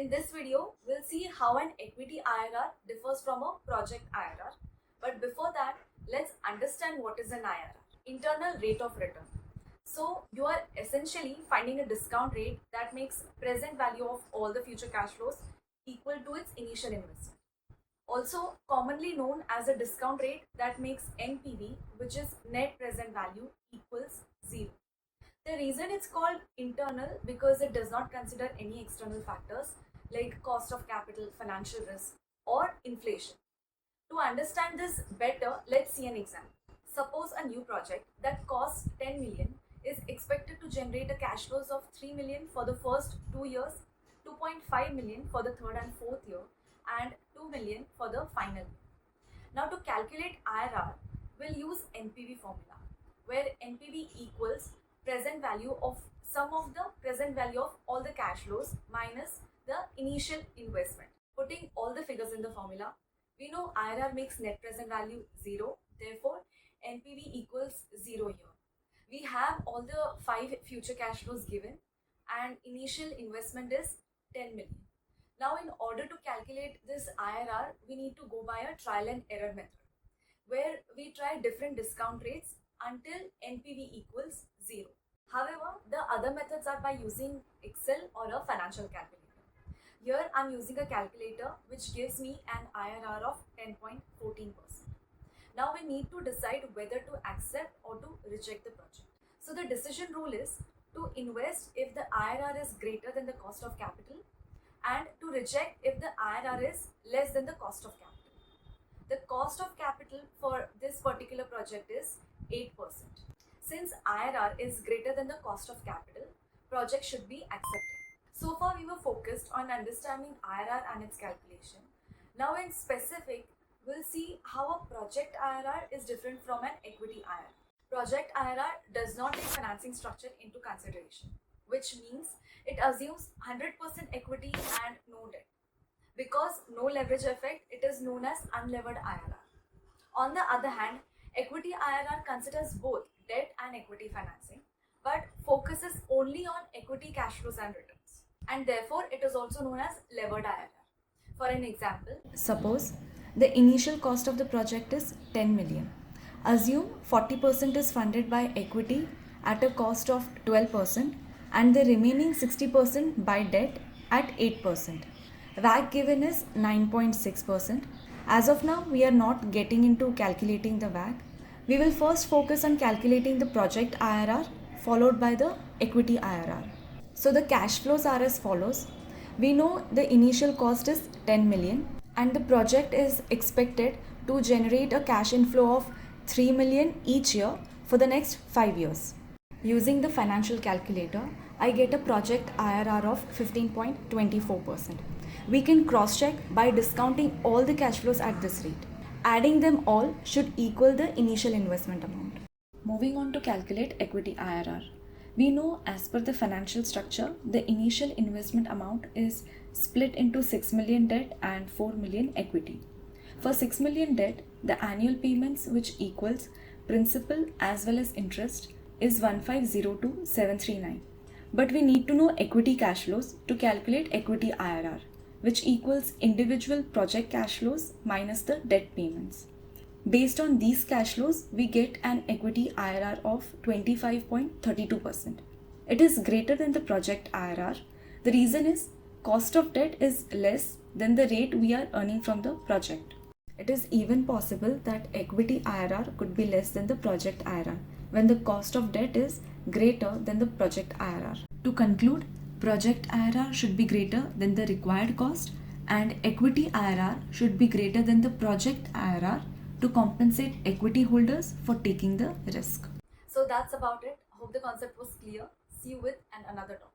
In this video, we'll see how an equity IRR differs from a project IRR. But before that, let's understand what is an IRR, internal rate of return. So you are essentially finding a discount rate that makes present value of all the future cash flows equal to its initial investment. Also commonly known as a discount rate that makes NPV, which is net present value, equals 0. The reason it's called internal because it does not consider any external factors like cost of capital, financial risk, or inflation. To understand this better, let's see an example. Suppose a new project that costs 10 million is expected to generate a cash flows of 3 million for the first 2 years, 2.5 million for the third and fourth year, and 2 million for the final year. Now to calculate IRR, we'll use NPV formula, where NPV equals present value of sum of the present value of all the cash flows minus the initial investment. Putting all the figures in the formula, we know IRR makes net present value 0, therefore NPV equals 0 here. We have all the 5 future cash flows given and initial investment is 10 million. Now in order to calculate this IRR, we need to go by a trial and error method, where we try different discount rates until NPV equals 0. However, the other methods are by using Excel or a financial calculator. Here I'm using a calculator which gives me an IRR of 10.14%. Now we need to decide whether to accept or to reject the project. So the decision rule is to invest if the IRR is greater than the cost of capital and to reject if the IRR is less than the cost of capital. The cost of capital for this particular project is 8%. Since IRR is greater than the cost of capital, project should be accepted. So far we were focused on understanding IRR and its calculation. Now in specific, we'll see how a project IRR is different from an equity IRR. Project IRR does not take financing structure into consideration, which means it assumes 100% equity and no debt. Because no leverage effect, it is known as unlevered IRR. On the other hand, equity IRR considers both debt and equity financing, but focuses only on equity cash flows and returns. And therefore, it is also known as levered IRR. For an example, suppose the initial cost of the project is 10 million. Assume 40% is funded by equity at a cost of 12% and the remaining 60% by debt at 8%. WACC given is 9.6%. As of now, we are not getting into calculating the WACC. We will first focus on calculating the project IRR followed by the equity IRR. So the cash flows are as follows. We know the initial cost is 10 million and the project is expected to generate a cash inflow of 3 million each year for the next 5 years. Using the financial calculator, I get a project IRR of 15.24%. We can cross-check by discounting all the cash flows at this rate. Adding them all should equal the initial investment amount. Moving on to calculate equity IRR. We know as per the financial structure, the initial investment amount is split into 6 million debt and 4 million equity. For 6 million debt, the annual payments which equals principal as well as interest is 1502739. But we need to know equity cash flows to calculate equity IRR, which equals individual project cash flows minus the debt payments. Based on these cash flows, we get an equity IRR of 25.32%. It is greater than the project IRR. The reason is cost of debt is less than the rate we are earning from the project. It is even possible that equity IRR could be less than the project IRR when the cost of debt is greater than the project IRR. To conclude, project IRR should be greater than the required cost and equity IRR should be greater than the project IRR to compensate equity holders for taking the risk. So that's about it. Hope the concept was clear. See you with another topic.